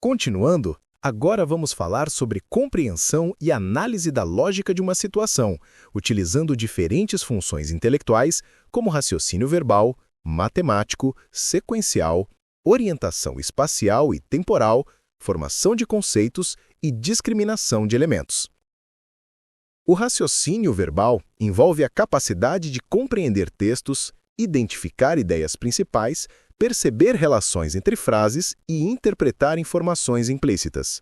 Continuando, agora vamos falar sobre compreensão e análise da lógica de uma situação, utilizando diferentes funções intelectuais como raciocínio verbal, matemático, sequencial, orientação espacial e temporal, formação de conceitos e discriminação de elementos. O raciocínio verbal envolve a capacidade de compreender textos, identificar ideias principais, perceber relações entre frases e interpretar informações implícitas.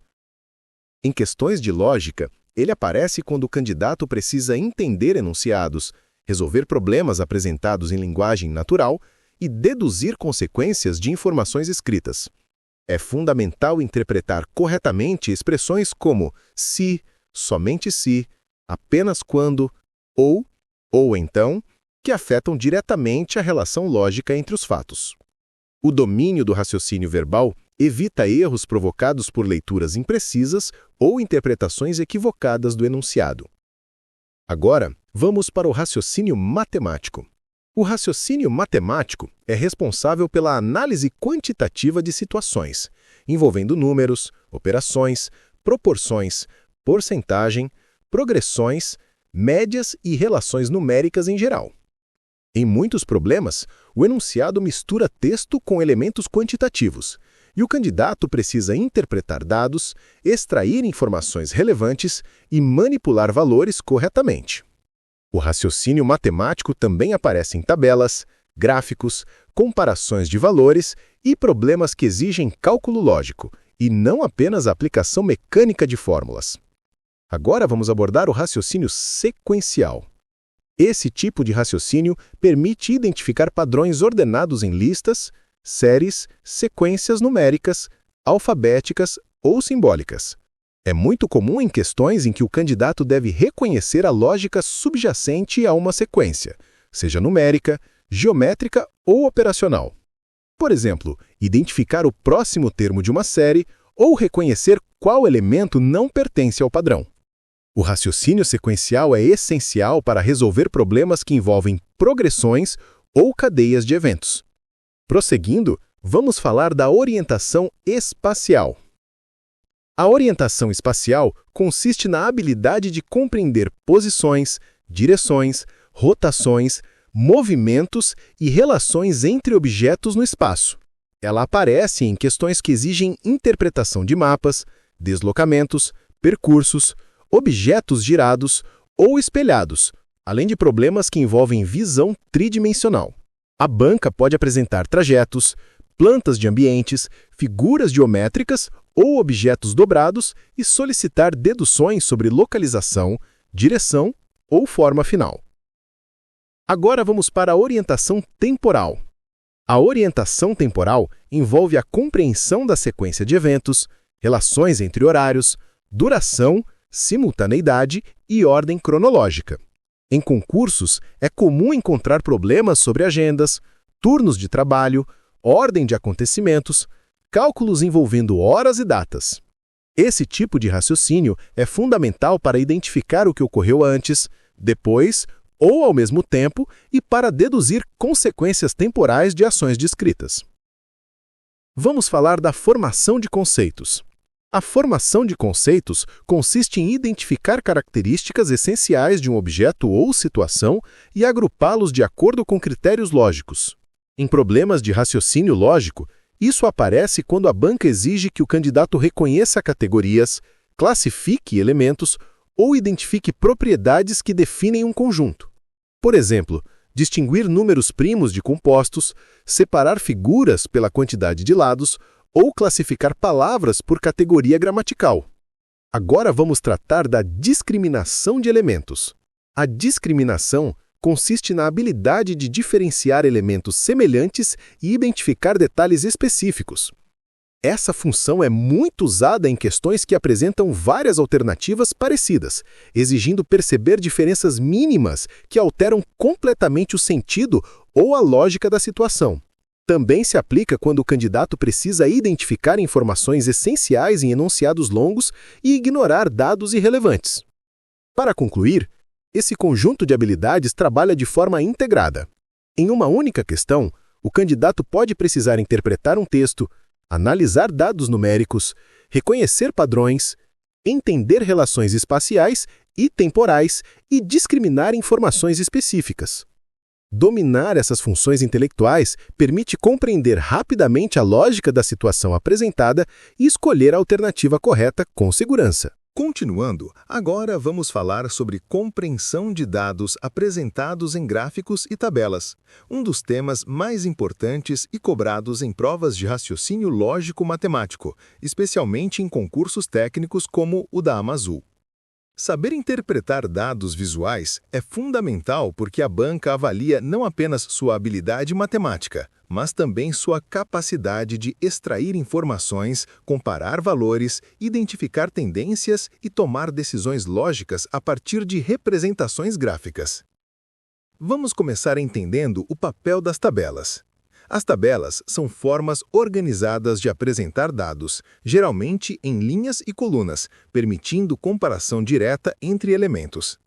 Em questões de lógica, ele aparece quando o candidato precisa entender enunciados, resolver problemas apresentados em linguagem natural e deduzir consequências de informações escritas. É fundamental interpretar corretamente expressões como se, somente se, apenas quando, ou então, que afetam diretamente a relação lógica entre os fatos. O domínio do raciocínio verbal evita erros provocados por leituras imprecisas ou interpretações equivocadas do enunciado. Agora, vamos para o raciocínio matemático. O raciocínio matemático é responsável pela análise quantitativa de situações, envolvendo números, operações, proporções, porcentagem, progressões, médias e relações numéricas em geral. Em muitos problemas, o enunciado mistura texto com elementos quantitativos, e o candidato precisa interpretar dados, extrair informações relevantes e manipular valores corretamente. O raciocínio matemático também aparece em tabelas, gráficos, comparações de valores e problemas que exigem cálculo lógico, e não apenas a aplicação mecânica de fórmulas. Agora vamos abordar o raciocínio sequencial. Esse tipo de raciocínio permite identificar padrões ordenados em listas, séries, sequências numéricas, alfabéticas ou simbólicas. É muito comum em questões em que o candidato deve reconhecer a lógica subjacente a uma sequência, seja numérica, geométrica ou operacional. Por exemplo, identificar o próximo termo de uma série ou reconhecer qual elemento não pertence ao padrão. O raciocínio sequencial é essencial para resolver problemas que envolvem progressões ou cadeias de eventos. Prosseguindo, vamos falar da orientação espacial. A orientação espacial consiste na habilidade de compreender posições, direções, rotações, movimentos e relações entre objetos no espaço. Ela aparece em questões que exigem interpretação de mapas, deslocamentos, percursos, objetos girados ou espelhados, além de problemas que envolvem visão tridimensional. A banca pode apresentar trajetos, plantas de ambientes, figuras geométricas ou objetos dobrados e solicitar deduções sobre localização, direção ou forma final. Agora vamos para a orientação temporal. A orientação temporal envolve a compreensão da sequência de eventos, relações entre horários, duração, simultaneidade e ordem cronológica. Em concursos, é comum encontrar problemas sobre agendas, turnos de trabalho, ordem de acontecimentos, cálculos envolvendo horas e datas. Esse tipo de raciocínio é fundamental para identificar o que ocorreu antes, depois ou ao mesmo tempo e para deduzir consequências temporais de ações descritas. Vamos falar da formação de conceitos. A formação de conceitos consiste em identificar características essenciais de um objeto ou situação e agrupá-los de acordo com critérios lógicos. Em problemas de raciocínio lógico, isso aparece quando a banca exige que o candidato reconheça categorias, classifique elementos ou identifique propriedades que definem um conjunto. Por exemplo, distinguir números primos de compostos, separar figuras pela quantidade de lados ou classificar palavras por categoria gramatical. Agora vamos tratar da discriminação de elementos. A discriminação consiste na habilidade de diferenciar elementos semelhantes e identificar detalhes específicos. Essa função é muito usada em questões que apresentam várias alternativas parecidas, exigindo perceber diferenças mínimas que alteram completamente o sentido ou a lógica da situação. Também se aplica quando o candidato precisa identificar informações essenciais em enunciados longos e ignorar dados irrelevantes. Para concluir, esse conjunto de habilidades trabalha de forma integrada. Em uma única questão, o candidato pode precisar interpretar um texto, analisar dados numéricos, reconhecer padrões, entender relações espaciais e temporais e discriminar informações específicas. Dominar essas funções intelectuais permite compreender rapidamente a lógica da situação apresentada e escolher a alternativa correta com segurança. Continuando, agora vamos falar sobre compreensão de dados apresentados em gráficos e tabelas, um dos temas mais importantes e cobrados em provas de raciocínio lógico-matemático, especialmente em concursos técnicos como o da Amazul. Saber interpretar dados visuais é fundamental porque a banca avalia não apenas sua habilidade matemática, mas também sua capacidade de extrair informações, comparar valores, identificar tendências e tomar decisões lógicas a partir de representações gráficas. Vamos começar entendendo o papel das tabelas. As tabelas são formas organizadas de apresentar dados, geralmente em linhas e colunas, permitindo comparação direta entre elementos.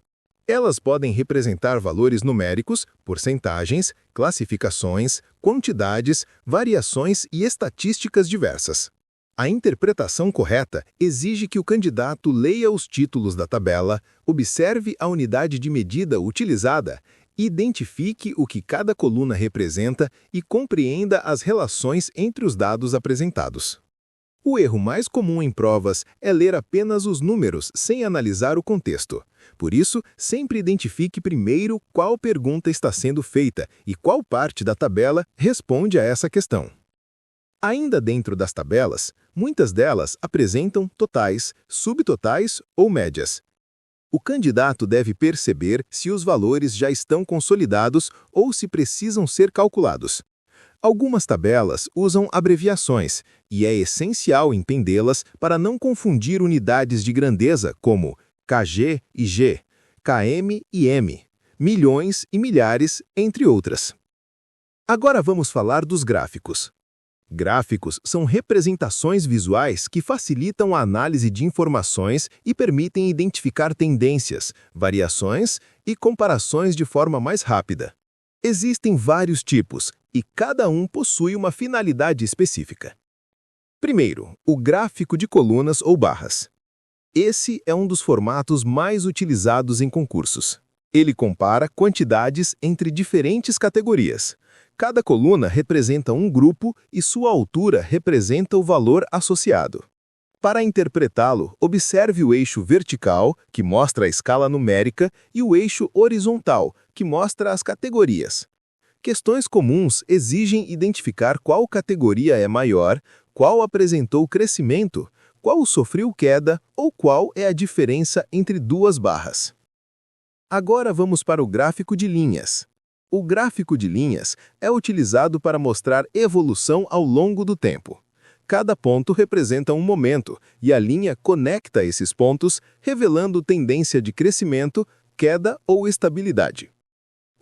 Elas podem representar valores numéricos, porcentagens, classificações, quantidades, variações e estatísticas diversas. A interpretação correta exige que o candidato leia os títulos da tabela, observe a unidade de medida utilizada, identifique o que cada coluna representa e compreenda as relações entre os dados apresentados. O erro mais comum em provas é ler apenas os números sem analisar o contexto. Por isso, sempre identifique primeiro qual pergunta está sendo feita e qual parte da tabela responde a essa questão. Ainda dentro das tabelas, muitas delas apresentam totais, subtotais ou médias. O candidato deve perceber se os valores já estão consolidados ou se precisam ser calculados. Algumas tabelas usam abreviações, e é essencial entendê-las para não confundir unidades de grandeza como kg e g, km e m, milhões e milhares, entre outras. Agora vamos falar dos gráficos. Gráficos são representações visuais que facilitam a análise de informações e permitem identificar tendências, variações e comparações de forma mais rápida. Existem vários tipos e cada um possui uma finalidade específica. Primeiro, o gráfico de colunas ou barras. Esse é um dos formatos mais utilizados em concursos. Ele compara quantidades entre diferentes categorias. Cada coluna representa um grupo e sua altura representa o valor associado. Para interpretá-lo, observe o eixo vertical, que mostra a escala numérica, e o eixo horizontal, que mostra as categorias. Questões comuns exigem identificar qual categoria é maior, qual apresentou crescimento, qual sofreu queda ou qual é a diferença entre duas barras. Agora vamos para o gráfico de linhas. O gráfico de linhas é utilizado para mostrar evolução ao longo do tempo. Cada ponto representa um momento e a linha conecta esses pontos, revelando tendência de crescimento, queda ou estabilidade.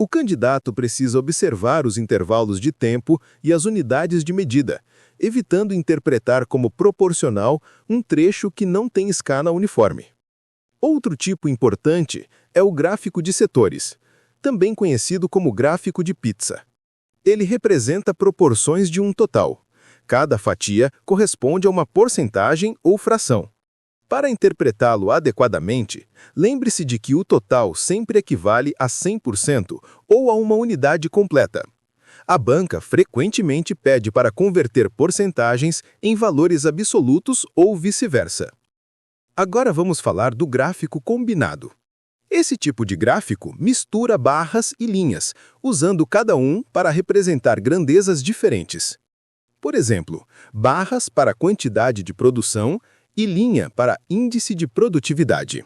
O candidato precisa observar os intervalos de tempo e as unidades de medida, evitando interpretar como proporcional um trecho que não tem escala uniforme. Outro tipo importante é o gráfico de setores, também conhecido como gráfico de pizza. Ele representa proporções de um total. Cada fatia corresponde a uma porcentagem ou fração. Para interpretá-lo adequadamente, lembre-se de que o total sempre equivale a 100% ou a uma unidade completa. A banca frequentemente pede para converter porcentagens em valores absolutos ou vice-versa. Agora vamos falar do gráfico combinado. Esse tipo de gráfico mistura barras e linhas, usando cada um para representar grandezas diferentes. Por exemplo, barras para quantidade de produção e linha para índice de produtividade.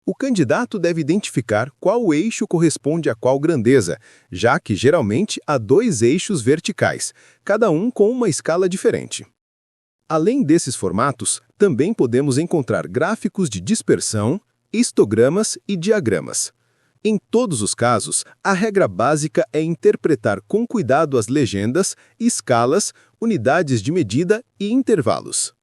O candidato deve identificar qual eixo corresponde a qual grandeza, já que geralmente há dois eixos verticais, cada um com uma escala diferente. Além desses formatos, também podemos encontrar gráficos de dispersão, histogramas e diagramas. Em todos os casos, a regra básica é interpretar com cuidado as legendas, escalas, unidades de medida e intervalos.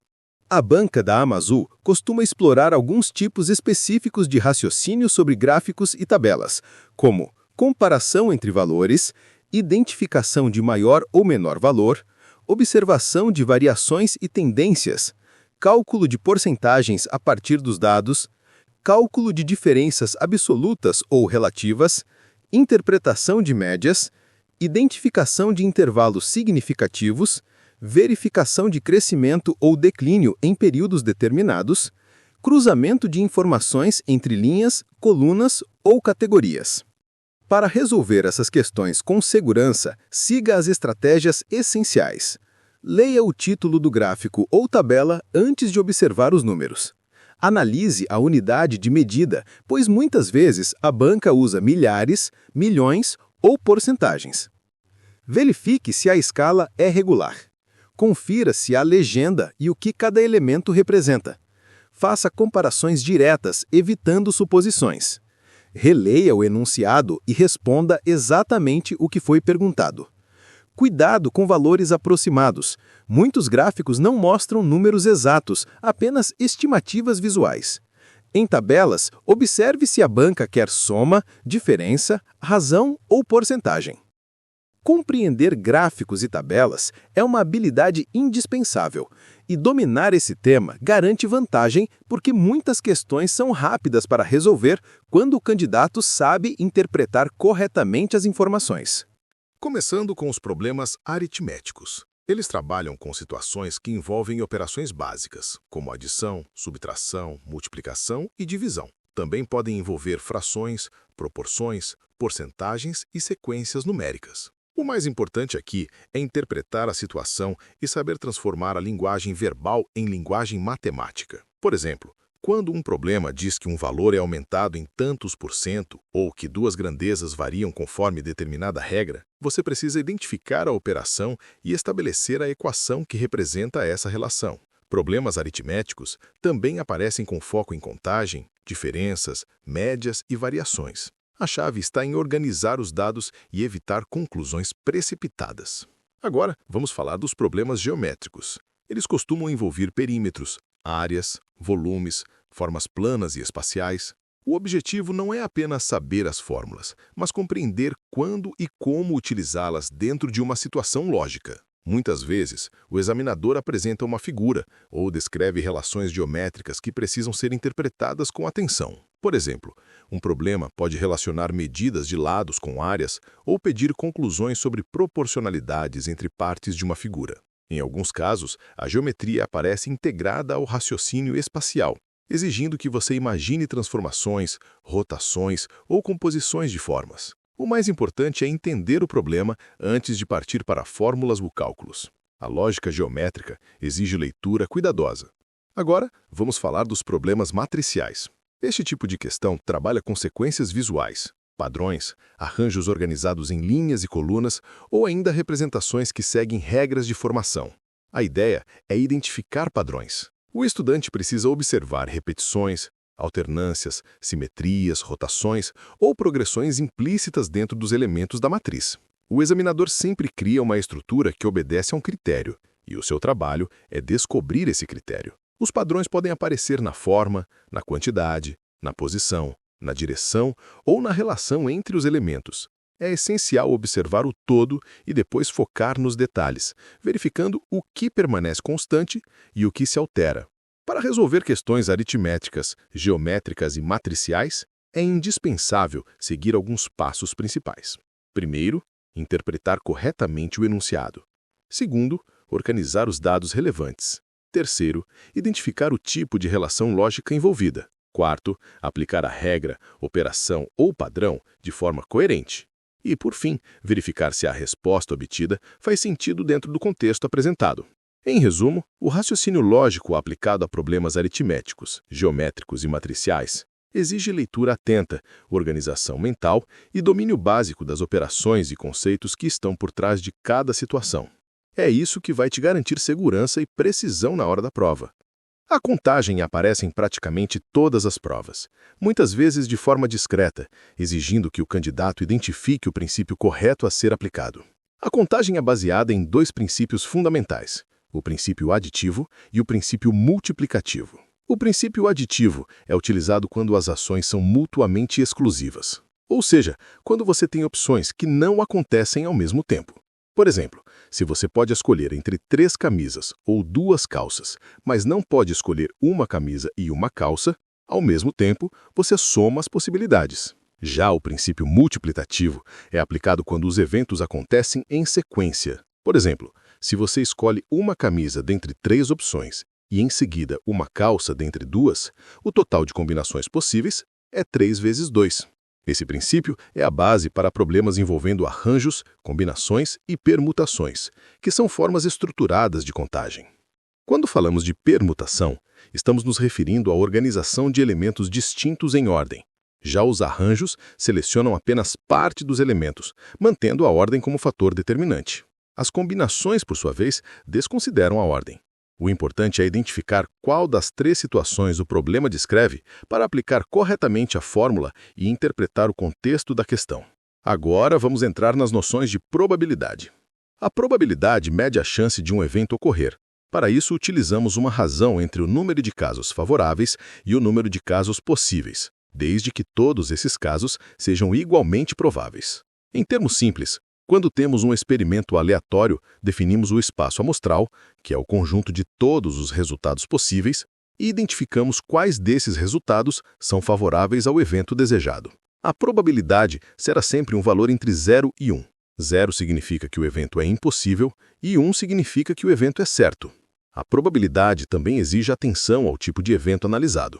A banca da Amazul costuma explorar alguns tipos específicos de raciocínio sobre gráficos e tabelas, como comparação entre valores, identificação de maior ou menor valor, observação de variações e tendências, cálculo de porcentagens a partir dos dados, cálculo de diferenças absolutas ou relativas, interpretação de médias, identificação de intervalos significativos, verificação de crescimento ou declínio em períodos determinados, cruzamento de informações entre linhas, colunas ou categorias. Para resolver essas questões com segurança, siga as estratégias essenciais. Leia o título do gráfico ou tabela antes de observar os números. Analise a unidade de medida, pois muitas vezes a banca usa milhares, milhões ou porcentagens. Verifique se a escala é regular. Confira se há legenda e o que cada elemento representa. Faça comparações diretas, evitando suposições. Releia o enunciado e responda exatamente o que foi perguntado. Cuidado com valores aproximados. Muitos gráficos não mostram números exatos, apenas estimativas visuais. Em tabelas, observe se a banca quer soma, diferença, razão ou porcentagem. Compreender gráficos e tabelas é uma habilidade indispensável, e dominar esse tema garante vantagem porque muitas questões são rápidas para resolver quando o candidato sabe interpretar corretamente as informações. Começando com os problemas aritméticos. Eles trabalham com situações que envolvem operações básicas, como adição, subtração, multiplicação e divisão. Também podem envolver frações, proporções, porcentagens e sequências numéricas. O mais importante aqui é interpretar a situação e saber transformar a linguagem verbal em linguagem matemática. Por exemplo, quando um problema diz que um valor é aumentado em tantos por cento ou que duas grandezas variam conforme determinada regra, você precisa identificar a operação e estabelecer a equação que representa essa relação. Problemas aritméticos também aparecem com foco em contagem, diferenças, médias e variações. A chave está em organizar os dados e evitar conclusões precipitadas. Agora, vamos falar dos problemas geométricos. Eles costumam envolver perímetros, áreas, volumes, formas planas e espaciais. O objetivo não é apenas saber as fórmulas, mas compreender quando e como utilizá-las dentro de uma situação lógica. Muitas vezes, o examinador apresenta uma figura ou descreve relações geométricas que precisam ser interpretadas com atenção. Por exemplo, um problema pode relacionar medidas de lados com áreas ou pedir conclusões sobre proporcionalidades entre partes de uma figura. Em alguns casos, a geometria aparece integrada ao raciocínio espacial, exigindo que você imagine transformações, rotações ou composições de formas. O mais importante é entender o problema antes de partir para fórmulas ou cálculos. A lógica geométrica exige leitura cuidadosa. Agora, vamos falar dos problemas matriciais. Este tipo de questão trabalha com sequências visuais, padrões, arranjos organizados em linhas e colunas ou ainda representações que seguem regras de formação. A ideia é identificar padrões. O estudante precisa observar repetições, alternâncias, simetrias, rotações ou progressões implícitas dentro dos elementos da matriz. O examinador sempre cria uma estrutura que obedece a um critério, e o seu trabalho é descobrir esse critério. Os padrões podem aparecer na forma, na quantidade, na posição, na direção ou na relação entre os elementos. É essencial observar o todo e depois focar nos detalhes, verificando o que permanece constante e o que se altera. Para resolver questões aritméticas, geométricas e matriciais, é indispensável seguir alguns passos principais. Primeiro, interpretar corretamente o enunciado. Segundo, organizar os dados relevantes. Terceiro, identificar o tipo de relação lógica envolvida. Quarto, aplicar a regra, operação ou padrão de forma coerente. E, por fim, verificar se a resposta obtida faz sentido dentro do contexto apresentado. Em resumo, o raciocínio lógico aplicado a problemas aritméticos, geométricos e matriciais exige leitura atenta, organização mental e domínio básico das operações e conceitos que estão por trás de cada situação. É isso que vai te garantir segurança e precisão na hora da prova. A contagem aparece em praticamente todas as provas, muitas vezes de forma discreta, exigindo que o candidato identifique o princípio correto a ser aplicado. A contagem é baseada em dois princípios fundamentais: o princípio aditivo e o princípio multiplicativo. O princípio aditivo é utilizado quando as ações são mutuamente exclusivas, ou seja, quando você tem opções que não acontecem ao mesmo tempo. Por exemplo, se você pode escolher entre 3 camisas ou 2 calças, mas não pode escolher uma camisa e uma calça, ao mesmo tempo, você soma as possibilidades. Já o princípio multiplicativo é aplicado quando os eventos acontecem em sequência. Por exemplo, se você escolhe uma camisa dentre 3 opções e, em seguida, uma calça dentre 2, o total de combinações possíveis é 3 vezes 2. Esse princípio é a base para problemas envolvendo arranjos, combinações e permutações, que são formas estruturadas de contagem. Quando falamos de permutação, estamos nos referindo à organização de elementos distintos em ordem. Já os arranjos selecionam apenas parte dos elementos, mantendo a ordem como fator determinante. As combinações, por sua vez, desconsideram a ordem. O importante é identificar qual das 3 situações o problema descreve para aplicar corretamente a fórmula e interpretar o contexto da questão. Agora vamos entrar nas noções de probabilidade. A probabilidade mede a chance de um evento ocorrer. Para isso, utilizamos uma razão entre o número de casos favoráveis e o número de casos possíveis, desde que todos esses casos sejam igualmente prováveis. Em termos simples, quando temos um experimento aleatório, definimos o espaço amostral, que é o conjunto de todos os resultados possíveis, e identificamos quais desses resultados são favoráveis ao evento desejado. A probabilidade será sempre um valor entre 0 e 1. 0 significa que o evento é impossível e 1 significa que o evento é certo. A probabilidade também exige atenção ao tipo de evento analisado.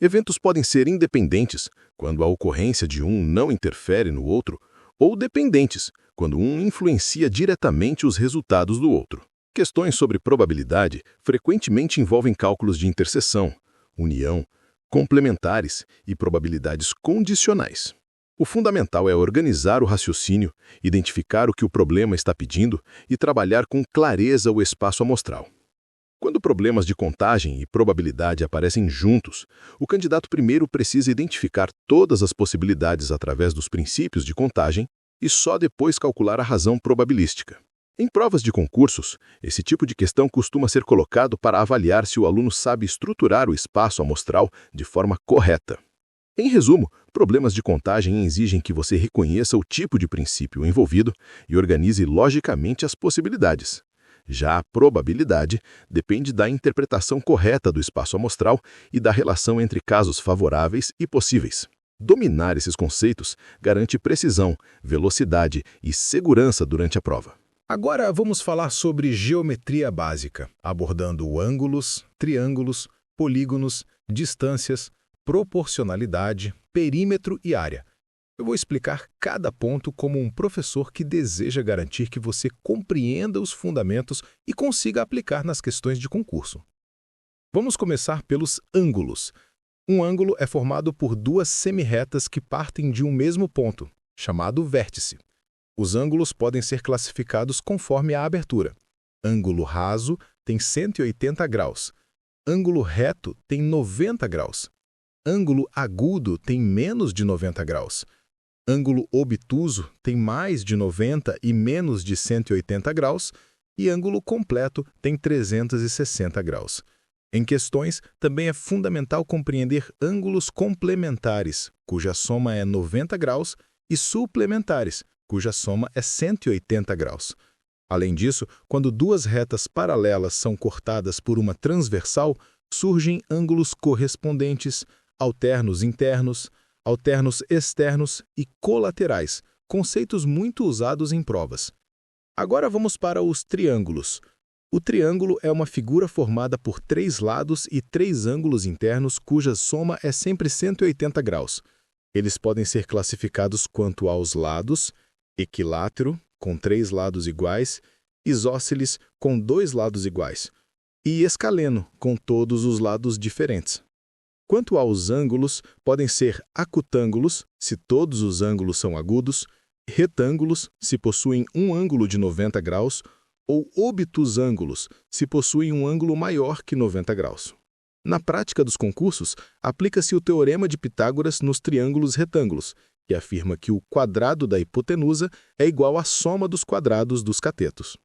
Eventos podem ser independentes, quando a ocorrência de um não interfere no outro, ou dependentes, quando um influencia diretamente os resultados do outro. Questões sobre probabilidade frequentemente envolvem cálculos de interseção, união, complementares e probabilidades condicionais. O fundamental é organizar o raciocínio, identificar o que o problema está pedindo e trabalhar com clareza o espaço amostral. Quando problemas de contagem e probabilidade aparecem juntos, o candidato primeiro precisa identificar todas as possibilidades através dos princípios de contagem e só depois calcular a razão probabilística. Em provas de concursos, esse tipo de questão costuma ser colocado para avaliar se o aluno sabe estruturar o espaço amostral de forma correta. Em resumo, problemas de contagem exigem que você reconheça o tipo de princípio envolvido e organize logicamente as possibilidades. Já a probabilidade depende da interpretação correta do espaço amostral e da relação entre casos favoráveis e possíveis. Dominar esses conceitos garante precisão, velocidade e segurança durante a prova. Agora vamos falar sobre geometria básica, abordando ângulos, triângulos, polígonos, distâncias, proporcionalidade, perímetro e área. Eu vou explicar cada ponto como um professor que deseja garantir que você compreenda os fundamentos e consiga aplicar nas questões de concurso. Vamos começar pelos ângulos. Um ângulo é formado por 2 semirretas que partem de um mesmo ponto, chamado vértice. Os ângulos podem ser classificados conforme a abertura. Ângulo raso tem 180 graus. Ângulo reto tem 90 graus. Ângulo agudo tem menos de 90 graus. Ângulo obtuso tem mais de 90 e menos de 180 graus. E ângulo completo tem 360 graus. Em questões, também é fundamental compreender ângulos complementares, cuja soma é 90 graus, e suplementares, cuja soma é 180 graus. Além disso, quando 2 retas paralelas são cortadas por uma transversal, surgem ângulos correspondentes, alternos internos, alternos externos e colaterais, conceitos muito usados em provas. Agora vamos para os triângulos. O triângulo é uma figura formada por 3 lados e 3 ângulos internos cuja soma é sempre 180 graus. Eles podem ser classificados quanto aos lados: equilátero, com 3 lados iguais, isósceles, com 2 lados iguais, e escaleno, com todos os lados diferentes. Quanto aos ângulos, podem ser acutângulos, se todos os ângulos são agudos, retângulos, se possuem um ângulo de 90 graus, ou obtusângulos, se possuem um ângulo maior que 90 graus. Na prática dos concursos, aplica-se o Teorema de Pitágoras nos triângulos retângulos, que afirma que o quadrado da hipotenusa é igual à soma dos quadrados dos catetos.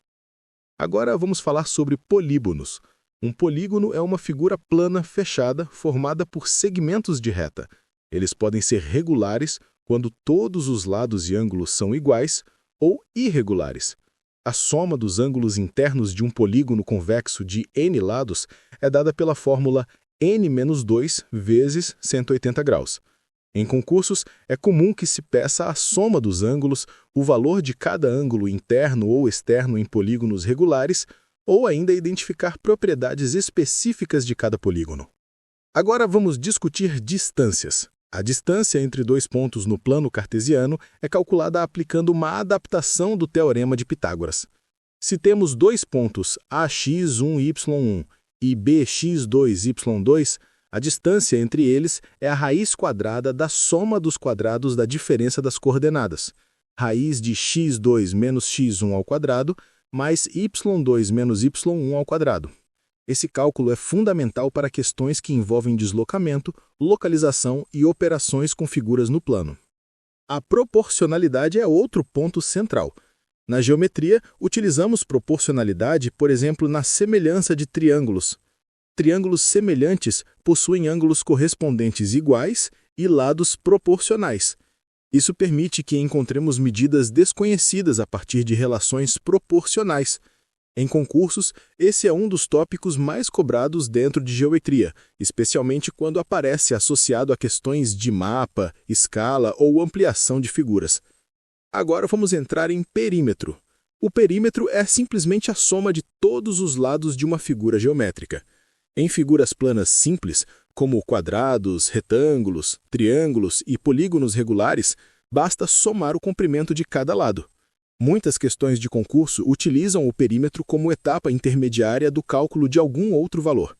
Agora vamos falar sobre polígonos. Um polígono é uma figura plana fechada formada por segmentos de reta. Eles podem ser regulares, quando todos os lados e ângulos são iguais, ou irregulares. A soma dos ângulos internos de um polígono convexo de n lados é dada pela fórmula n-2 vezes 180 graus. Em concursos, é comum que se peça a soma dos ângulos, o valor de cada ângulo interno ou externo em polígonos regulares, ou ainda identificar propriedades específicas de cada polígono. Agora vamos discutir distâncias. A distância entre dois pontos no plano cartesiano é calculada aplicando uma adaptação do Teorema de Pitágoras. Se temos dois pontos ax1y1 e bx2y2, a distância entre eles é a raiz quadrada da soma dos quadrados da diferença das coordenadas. Raiz de x2 menos x1 ao quadrado mais y2 menos y1 ao quadrado. Esse cálculo é fundamental para questões que envolvem deslocamento, localização e operações com figuras no plano. A proporcionalidade é outro ponto central. Na geometria, utilizamos proporcionalidade, por exemplo, na semelhança de triângulos. Triângulos semelhantes possuem ângulos correspondentes iguais e lados proporcionais. Isso permite que encontremos medidas desconhecidas a partir de relações proporcionais. Em concursos, esse é um dos tópicos mais cobrados dentro de geometria, especialmente quando aparece associado a questões de mapa, escala ou ampliação de figuras. Agora vamos entrar em perímetro. O perímetro é simplesmente a soma de todos os lados de uma figura geométrica. Em figuras planas simples, como quadrados, retângulos, triângulos e polígonos regulares, basta somar o comprimento de cada lado. Muitas questões de concurso utilizam o perímetro como etapa intermediária do cálculo de algum outro valor.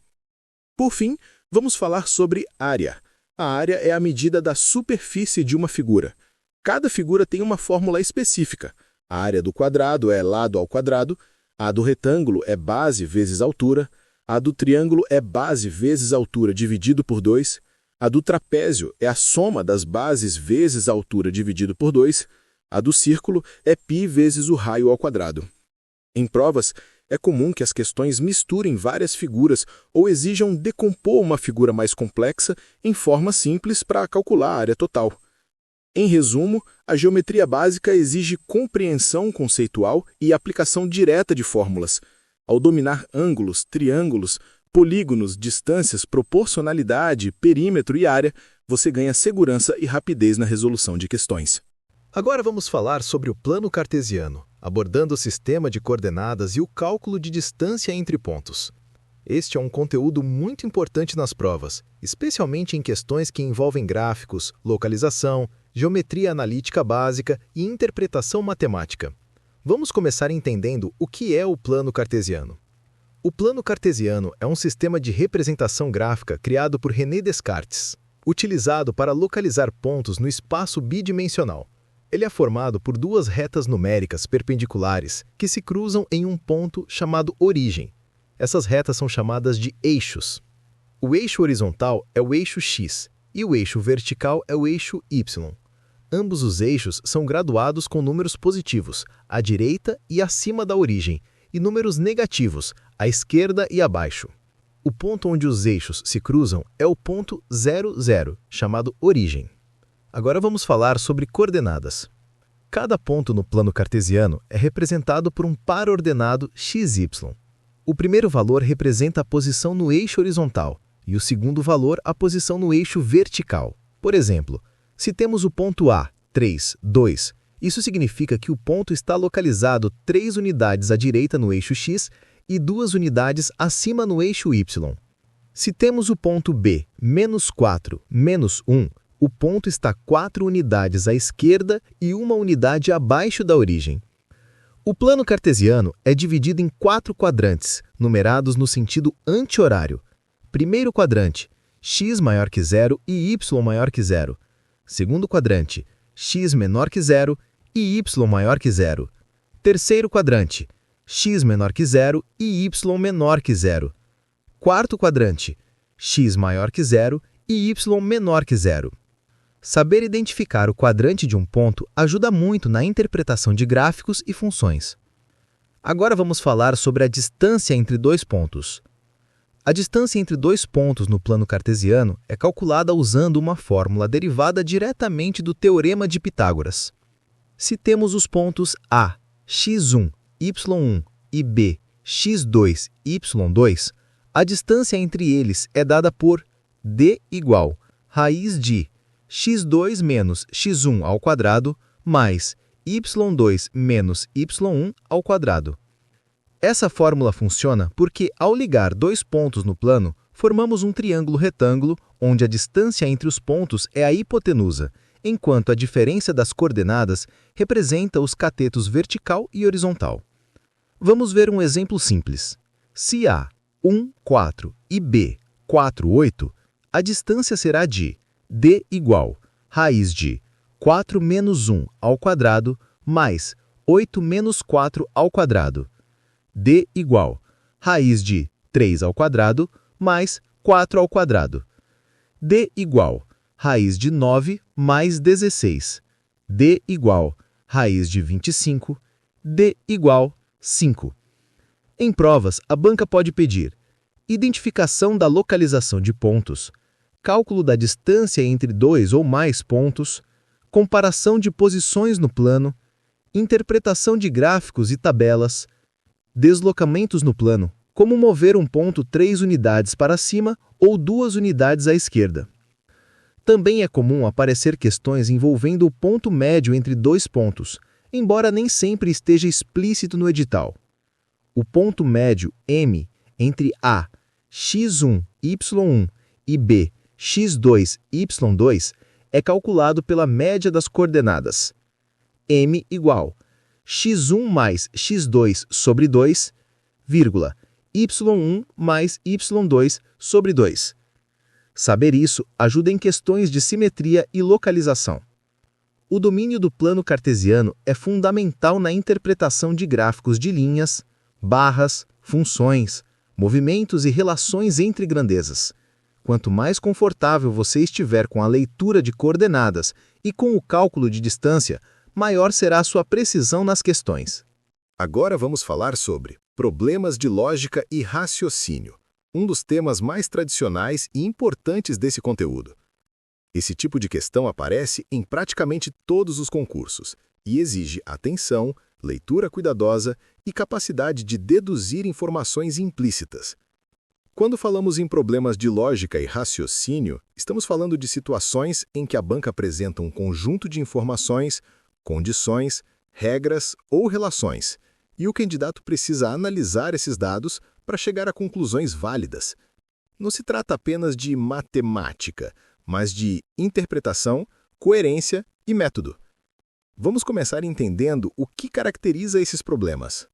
Por fim, vamos falar sobre área. A área é a medida da superfície de uma figura. Cada figura tem uma fórmula específica. A área do quadrado é lado ao quadrado, a do retângulo é base vezes altura, a do triângulo é base vezes altura dividido por 2, a do trapézio é a soma das bases vezes a altura dividido por 2, a do círculo é π vezes o raio ao quadrado. Em provas, é comum que as questões misturem várias figuras ou exijam decompor uma figura mais complexa em forma simples para calcular a área total. Em resumo, a geometria básica exige compreensão conceitual e aplicação direta de fórmulas. Ao dominar ângulos, triângulos, polígonos, distâncias, proporcionalidade, perímetro e área, você ganha segurança e rapidez na resolução de questões. Agora vamos falar sobre o plano cartesiano, abordando o sistema de coordenadas e o cálculo de distância entre pontos. Este é um conteúdo muito importante nas provas, especialmente em questões que envolvem gráficos, localização, geometria analítica básica e interpretação matemática. Vamos começar entendendo o que é o plano cartesiano. O plano cartesiano é um sistema de representação gráfica criado por René Descartes, utilizado para localizar pontos no espaço bidimensional. Ele é formado por duas retas numéricas perpendiculares que se cruzam em um ponto chamado origem. Essas retas são chamadas de eixos. O eixo horizontal é o eixo x e o eixo vertical é o eixo y. Ambos os eixos são graduados com números positivos, à direita e acima da origem, e números negativos, à esquerda e abaixo. O ponto onde os eixos se cruzam é o ponto 0, 0, chamado origem. Agora vamos falar sobre coordenadas. Cada ponto no plano cartesiano é representado por um par ordenado xy. O primeiro valor representa a posição no eixo horizontal e o segundo valor a posição no eixo vertical. Por exemplo, se temos o ponto A, 3, 2, isso significa que o ponto está localizado 3 unidades à direita no eixo x e 2 unidades acima no eixo y. Se temos o ponto B, menos 4, menos 1, o ponto está 4 unidades à esquerda e 1 unidade abaixo da origem. O plano cartesiano é dividido em 4 quadrantes, numerados no sentido anti-horário. Primeiro quadrante, x maior que 0 e y maior que 0. Segundo quadrante, x menor que 0 e y maior que 0. Terceiro quadrante, x menor que 0 e y menor que 0. Quarto quadrante, x maior que 0 e y menor que 0. Saber identificar o quadrante de um ponto ajuda muito na interpretação de gráficos e funções. Agora vamos falar sobre a distância entre dois pontos. A distância entre dois pontos no plano cartesiano é calculada usando uma fórmula derivada diretamente do Teorema de Pitágoras. Se temos os pontos A, x1 y1 e b, x2, y2, a distância entre eles é dada por d igual raiz de x2 menos x1 ao quadrado mais y2 menos y1 ao quadrado. Essa fórmula funciona porque, ao ligar dois pontos no plano, formamos um triângulo retângulo onde a distância entre os pontos é a hipotenusa, enquanto a diferença das coordenadas representa os catetos vertical e horizontal. Vamos ver um exemplo simples. Se A 1, 4 e B 4, 8, a distância será de d igual raiz de 4 menos 1 ao quadrado mais 8 menos 4 ao quadrado. D igual raiz de 3 ao quadrado mais 4 ao quadrado. D igual raiz de 9 mais 16. D igual raiz de 25. D igual 5. Em provas, a banca pode pedir identificação da localização de pontos, cálculo da distância entre dois ou mais pontos, comparação de posições no plano, interpretação de gráficos e tabelas, deslocamentos no plano, como mover um ponto 3 unidades para cima ou 2 unidades à esquerda. Também é comum aparecer questões envolvendo o ponto médio entre dois pontos, embora nem sempre esteja explícito no edital. O ponto médio M entre A, x1, y1 e B, x2, y2 é calculado pela média das coordenadas. M igual x1 mais x2 sobre 2, vírgula, y1 mais y2 sobre 2. Saber isso ajuda em questões de simetria e localização. O domínio do plano cartesiano é fundamental na interpretação de gráficos de linhas, barras, funções, movimentos e relações entre grandezas. Quanto mais confortável você estiver com a leitura de coordenadas e com o cálculo de distância, maior será a sua precisão nas questões. Agora vamos falar sobre problemas de lógica e raciocínio, um dos temas mais tradicionais e importantes desse conteúdo. Esse tipo de questão aparece em praticamente todos os concursos e exige atenção, leitura cuidadosa e capacidade de deduzir informações implícitas. Quando falamos em problemas de lógica e raciocínio, estamos falando de situações em que a banca apresenta um conjunto de informações, condições, regras ou relações, e o candidato precisa analisar esses dados para chegar a conclusões válidas. Não se trata apenas de matemática, mas de interpretação, coerência e método. Vamos começar entendendo o que caracteriza esses problemas.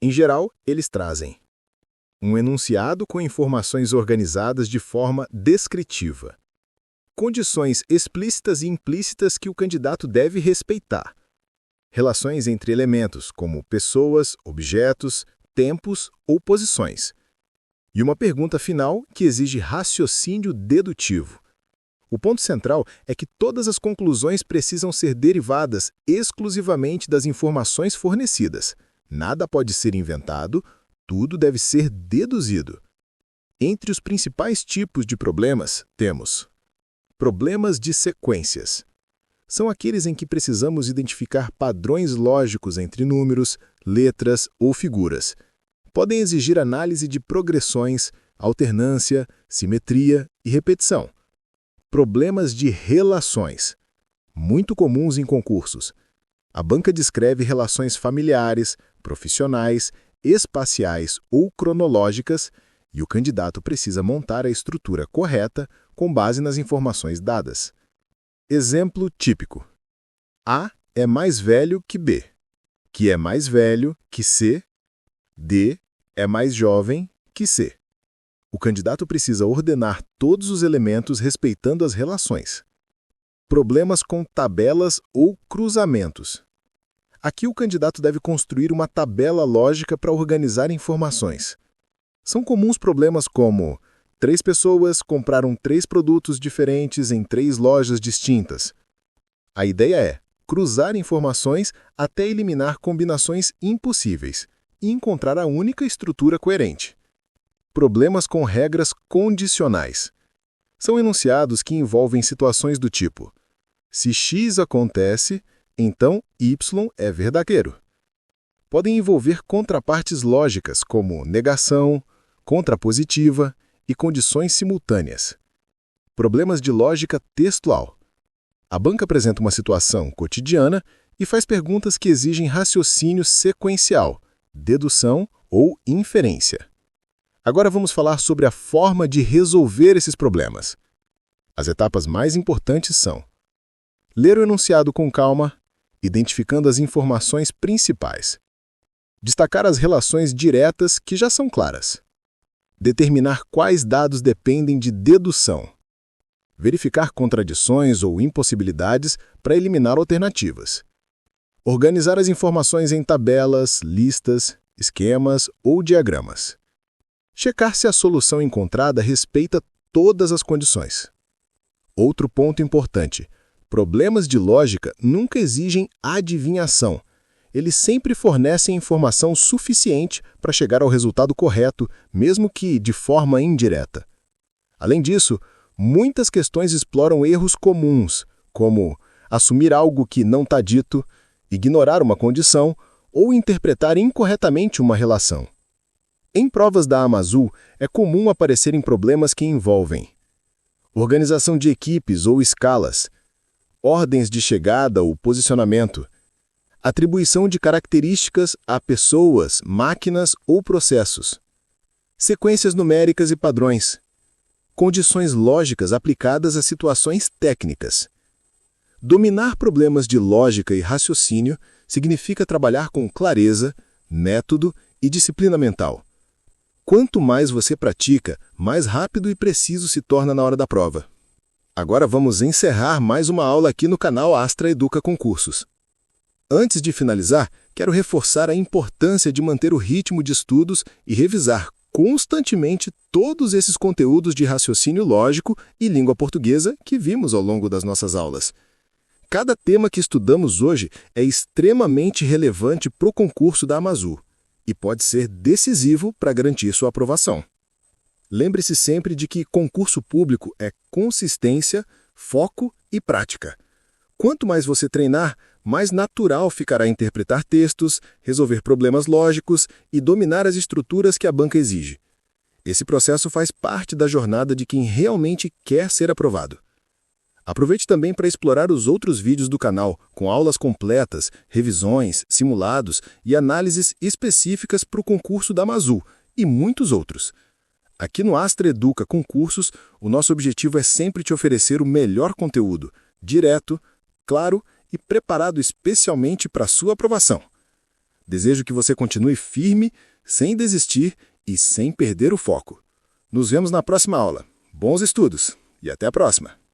Em geral, eles trazem um enunciado com informações organizadas de forma descritiva, condições explícitas e implícitas que o candidato deve respeitar, relações entre elementos como pessoas, objetos, tempos ou posições, e uma pergunta final que exige raciocínio dedutivo. O ponto central é que todas as conclusões precisam ser derivadas exclusivamente das informações fornecidas. Nada pode ser inventado, tudo deve ser deduzido. Entre os principais tipos de problemas, temos problemas de sequências. São aqueles em que precisamos identificar padrões lógicos entre números, letras ou figuras. Podem exigir análise de progressões, alternância, simetria e repetição. Problemas de relações, muito comuns em concursos. A banca descreve relações familiares, profissionais, espaciais ou cronológicas e o candidato precisa montar a estrutura correta com base nas informações dadas. Exemplo típico. A é mais velho que B, que é mais velho que C, D é mais jovem que C. O candidato precisa ordenar todos os elementos respeitando as relações. Problemas com tabelas ou cruzamentos. Aqui o candidato deve construir uma tabela lógica para organizar informações. São comuns problemas como 3 pessoas compraram 3 produtos diferentes em 3 lojas distintas. A ideia é cruzar informações até eliminar combinações impossíveis e encontrar a única estrutura coerente. Problemas com regras condicionais. São enunciados que envolvem situações do tipo: se X acontece, então Y é verdadeiro. podem envolver contrapartes lógicas, como negação, contrapositiva e condições simultâneas. Problemas de lógica textual. A banca apresenta uma situação cotidiana e faz perguntas que exigem raciocínio sequencial, dedução ou inferência. Agora vamos falar sobre a forma de resolver esses problemas. As etapas mais importantes são: ler o enunciado com calma, identificando as informações principais. Destacar as relações diretas que já são claras. Determinar quais dados dependem de dedução. Verificar contradições ou impossibilidades para eliminar alternativas. Organizar as informações em tabelas, listas, esquemas ou diagramas. Checar se a solução encontrada respeita todas as condições. Outro ponto importante: problemas de lógica nunca exigem adivinhação. Eles sempre fornecem informação suficiente para chegar ao resultado correto, mesmo que de forma indireta. Além disso, muitas questões exploram erros comuns, como assumir algo que não está dito, ignorar uma condição ou interpretar incorretamente uma relação. Em provas da Amazul, é comum aparecerem problemas que envolvem organização de equipes ou escalas, ordens de chegada ou posicionamento, atribuição de características a pessoas, máquinas ou processos, sequências numéricas e padrões, condições lógicas aplicadas a situações técnicas. Dominar problemas de lógica e raciocínio significa trabalhar com clareza, método e disciplina mental. Quanto mais você pratica, mais rápido e preciso se torna na hora da prova. Agora vamos encerrar mais uma aula aqui no canal Astra Educa Concursos. Antes de finalizar, quero reforçar a importância de manter o ritmo de estudos e revisar constantemente todos esses conteúdos de raciocínio lógico e língua portuguesa que vimos ao longo das nossas aulas. Cada tema que estudamos hoje é extremamente relevante para o concurso da Amazul e pode ser decisivo para garantir sua aprovação. Lembre-se sempre de que concurso público é consistência, foco e prática. Quanto mais você treinar, mais natural ficará interpretar textos, resolver problemas lógicos e dominar as estruturas que a banca exige. Esse processo faz parte da jornada de quem realmente quer ser aprovado. Aproveite também para explorar os outros vídeos do canal, com aulas completas, revisões, simulados e análises específicas para o concurso da Amazul e muitos outros. Aqui no Astra Educa Concursos, o nosso objetivo é sempre te oferecer o melhor conteúdo, direto, claro e preparado especialmente para a sua aprovação. Desejo que você continue firme, sem desistir e sem perder o foco. Nos vemos na próxima aula. Bons estudos e até a próxima!